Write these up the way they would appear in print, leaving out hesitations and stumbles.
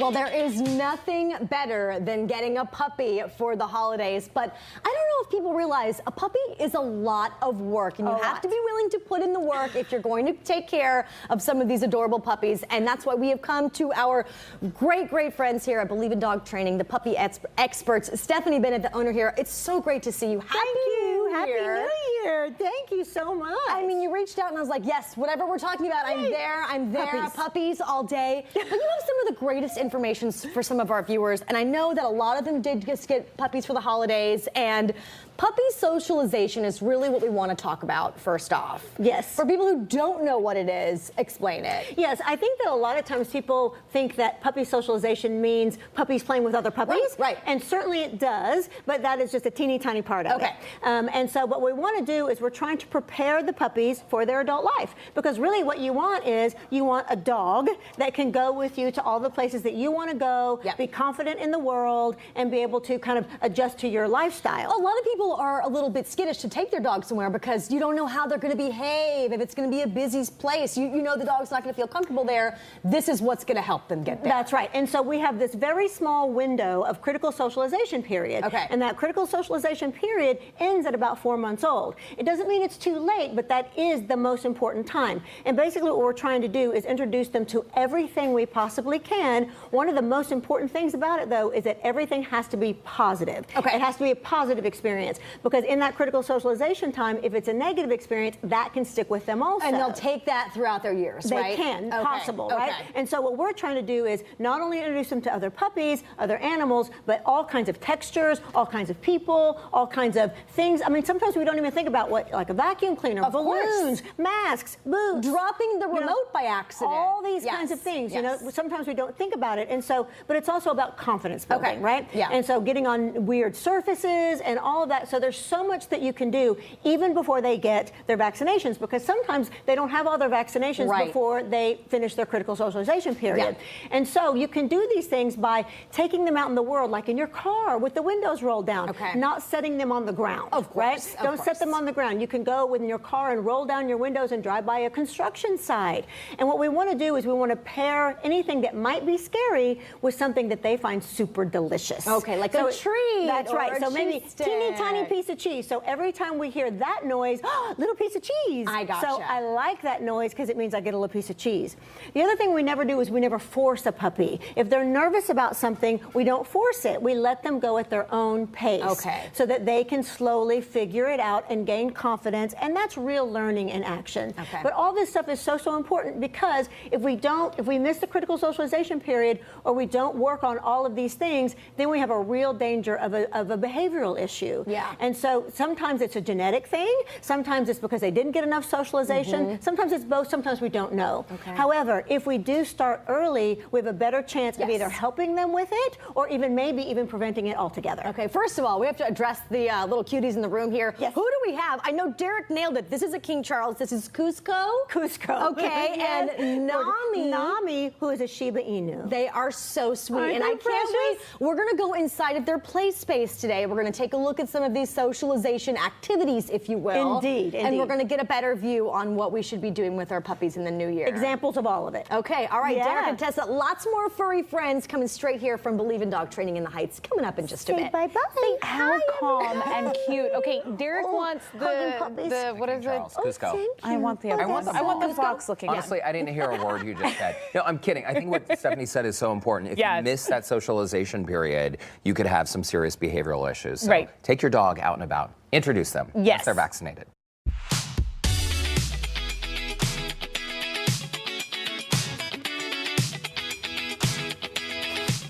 Well, there is nothing better than getting a puppy for the holidays, but I don't know if people realize a puppy is a lot of work, and you have to be willing to put in the work if you're going to take care of some of these adorable puppies, and that's why we have come to our great friends here at Believe in Dog Training, the puppy experts. Stephanie Bennett, the owner here. It's so great to see you. Happy New Year. Thank you so much. I mean, you reached out and I was like, yes, whatever we're talking about, I'm there. Puppies all day. But you have some of the greatest information for some of our viewers, and I know that a lot of them did just get puppies for the holidays, and puppy socialization is really what we want to talk about first off. Yes. For people who don't know what it is, explain it. Yes, I think that a lot of times people think that puppy socialization means puppies playing with other puppies. Right. And certainly it does, but that is just a teeny tiny part of it. And so what we want to do is we're trying to prepare the puppies for their adult life, because really what you want is you want a dog that can go with you to all the places that you want to go, be confident in the world, and be able to kind of adjust to your lifestyle. A lot of people are a little bit skittish to take their dog somewhere because you don't know how they're going to behave, if it's going to be a busy place. You know the dog's not going to feel comfortable there. This is what's going to help them get there. That's right. And so we have this very small window of critical socialization period. And that critical socialization period ends at about 4 months old. It doesn't mean it's too late, but that is the most important time. And basically what we're trying to do is introduce them to everything we possibly can. One of the most important things about it, though, is that everything has to be positive. It has to be a positive experience, because in that critical socialization time, if it's a negative experience, that can stick with them also. And they'll take that throughout their years, right? They can, possible, right? And so what we're trying to do is not only introduce them to other puppies, other animals, but all kinds of textures, all kinds of people, all kinds of things. I mean, sometimes we don't even think about what, like a vacuum cleaner, balloons, masks, boots. Dropping the remote by accident. All these kinds of things, you know, sometimes we don't think about it. And so, but it's also about confidence building, right? And so getting on weird surfaces and all of that. So there's so much that you can do even before they get their vaccinations, because sometimes they don't have all their vaccinations before they finish their critical socialization period. And so you can do these things by taking them out in the world, like in your car with the windows rolled down, not setting them on the ground. Don't set them on the ground. You can go in your car and roll down your windows and drive by a construction site. And what we want to do is we want to pair anything that might be scary with something that they find super delicious. Like a treat. That's right. So maybe teeny tiny piece of cheese. So every time we hear that noise, little piece of cheese. I gotcha. So I like that noise because it means I get a little piece of cheese. The other thing we never do is we never force a puppy. If they're nervous about something, we don't force it. We let them go at their own pace. So that they can slowly figure it out and gain confidence, and that's real learning in action. But all this stuff is so important, because if we miss the critical socialization period, or we don't work on all of these things, then we have a real danger of a behavioral issue. And so sometimes it's a genetic thing, sometimes it's because they didn't get enough socialization, sometimes it's both, sometimes we don't know. However, if we do start early, we have a better chance of either helping them with it, or maybe even preventing it altogether. First of all, we have to address the little cuties in the room here. Who do we have? I know Derek nailed it. This is a King Charles. This is Cusco. And Nami, who is a Shiba Inu. They are so sweet, and I can't wait. We're going to go inside of their play space today. We're going to take a look at some of these socialization activities, if you will. Indeed. And we're going to get a better view on what we should be doing with our puppies in the new year. Examples of all of it. All right, Derek and Tessa, lots more furry friends coming straight here from Believe in Dog Training in the Heights, coming up in just a bit. Bye-bye. How calm and cute. Okay, Derek wants the what is it? Cusco. I want the fox looking. Honestly, I didn't hear a word you just said. No, I'm kidding. I think what Stephanie said is so important. If you miss that socialization period, you could have some serious behavioral issues. So take your dog out and about. Introduce them. Once they're vaccinated.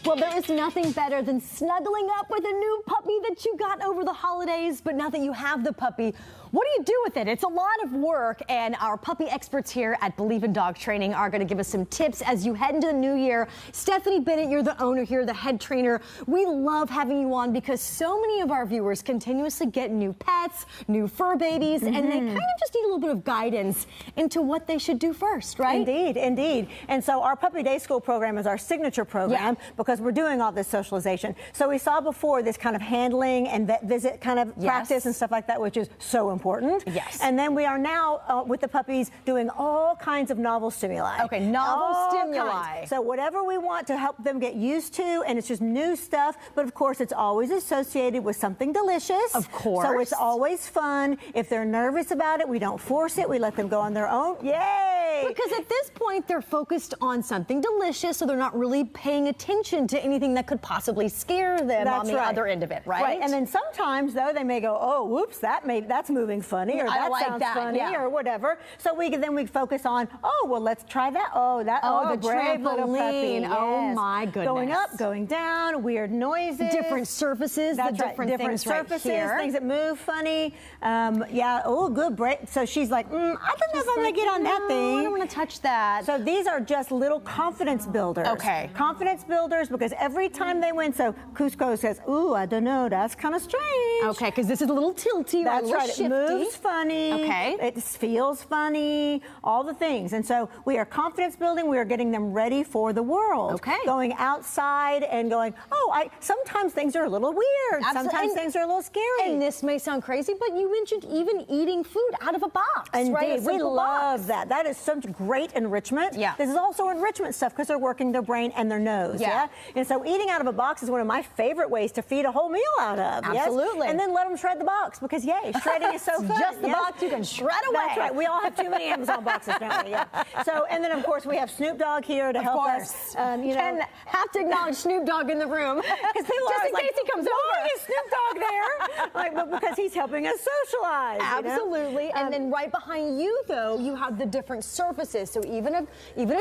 Well, there is nothing better than snuggling up with a new puppy that you got over the holidays. But now that you have the puppy, what do you do with it? It's a lot of work, and our puppy experts here at Believe in Dog Training are going to give us some tips as you head into the new year. Stephanie Bennett, you're the owner here, the head trainer. We love having you on because so many of our viewers continuously get new pets, new fur babies, and they kind of just need a little bit of guidance into what they should do first, right? Indeed. And so our Puppy Day School program is our signature program because because we're doing all this socialization. So we saw before this kind of handling and vet visit kind of practice and stuff like that, which is so important. Yes. And then we are now with the puppies doing all kinds of novel stimuli. Okay, novel stimuli. So whatever we want to help them get used to, and it's just new stuff, but of course it's always associated with something delicious. Of course. So it's always fun. If they're nervous about it, we don't force it. We let them go on their own. Yay! Because at this point, they're focused on something delicious, so they're not really paying attention to anything that could possibly scare them on the other end of it, right? Right. And then sometimes, though, they may go, oh, whoops, that's moving funny, or that like sounds that, funny, or whatever. So then we focus on, oh, well, let's try that. Oh, the brave little puppy. Oh, my goodness. Going up, going down, weird noises. Different surfaces, different things surfaces, right here. things that move funny. Oh, good break. So she's like, I don't know if I'm going to get on that thing. I don't want to touch that. So these are just little confidence builders. Okay. Confidence builders, because every time they win, so Cusco says, ooh, I don't know, that's kind of strange. Okay, because this is a little tilty, that's a little right. shifty. It moves funny. Okay. It feels funny, all the things. And so we are confidence building. We are getting them ready for the world. Okay. Going outside and going, sometimes things are a little weird. Absolutely. Sometimes things are a little scary. And this may sound crazy, but you mentioned even eating food out of a box, Indeed. right? We love that. That is such great enrichment. Yeah. This is also enrichment stuff because they're working their brain and their nose. Yeah. And so eating out of a box is one of my favorite ways to feed a whole meal out of. Absolutely. Yes? And then let them shred the box because, yay, shredding is so fun. Just the box you can shred away. That's right. We all have too many Amazon boxes, don't we? Yeah. So, and then, of course, we have Snoop Dogg here to help us. Ken have to acknowledge Snoop Dogg in the room. Because people just are in like, case he comes why over. is Snoop Dogg there? But because he's helping us socialize. Absolutely. And then right behind you, though, you have the different surfaces. So even a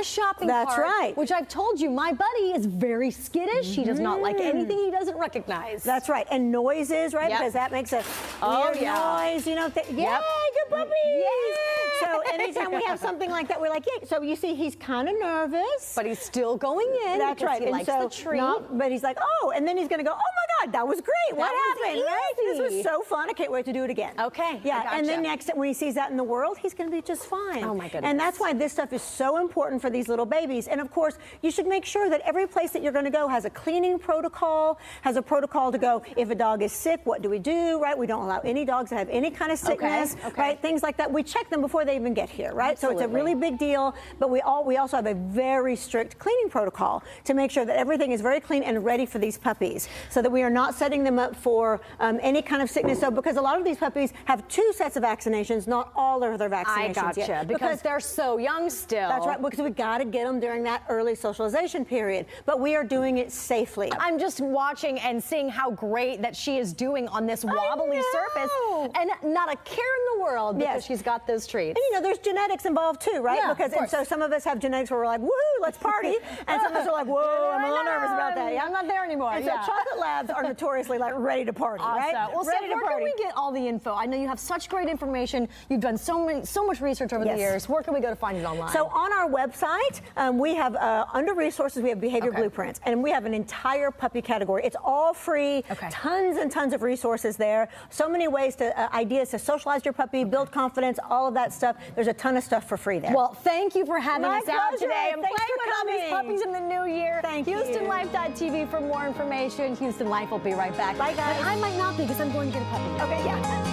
shopping cart. That's right. Which I've told you, my buddy is very skittish. He does not like anything he doesn't recognize. That's right. And noises, right? Because that makes a weird noise, Yay, good puppy! Yes. So anytime we have something like that, we're like, yay. So you see, he's kind of nervous. But he's still going in. That's right. He likes the treat. But he's like, and then he's going to go, oh my God, that was great. What happened? Right? This was so fun. I can't wait to do it again. Okay. Yeah. And then next, when he sees that in the world, he's going to be just fine. Oh my goodness. And that's why this stuff is so important for these little babies. And of course, you should make sure that every place that you're going to go has a cleaning protocol, has a protocol to go, if a dog is sick, what do we do, right? We don't allow any dogs to have any kind of sickness, right? Things like that. We check them before they even get here, right? Absolutely. So it's a really big deal, but we also have a very strict cleaning protocol to make sure that everything is very clean and ready for these puppies so that we are not setting them up for any kind of sickness. So because a lot of these puppies have 2 sets of vaccinations, not all of their vaccinations I gotcha, yet. because they're so young still. That's right, because we got to get them during that early socialization period, but we are doing it safely. I'm just watching and seeing how great that she is doing on this wobbly surface, and not a care in the world because she's got those treats. And there's genetics involved too, right? Yeah, because and so some of us have genetics where we're like, woohoo, let's party, and some of us are like, whoa, I'm a little nervous about that. I'm not there anymore. And so chocolate labs are notoriously like ready to party, right? Well, ready so where can we get all the info? I know you have such great information. You've done so much research over the years. Where can we go to find it online? So on our website, we have under resources, we have behavior blueprints, and we have an entire puppy category. It's all free. Tons and tons of resources there. So many ways ideas to socialize your puppy, build confidence, all of that stuff. There's a ton of stuff for free there. Well, thank you for having My us out pleasure. today and Thanks playing for with all these coming. puppies in the new year. Thank you. HoustonLife.tv for more information. Houston Life will be right back. Bye, guys. But I might not be because I'm going to get a puppy. Okay, yeah.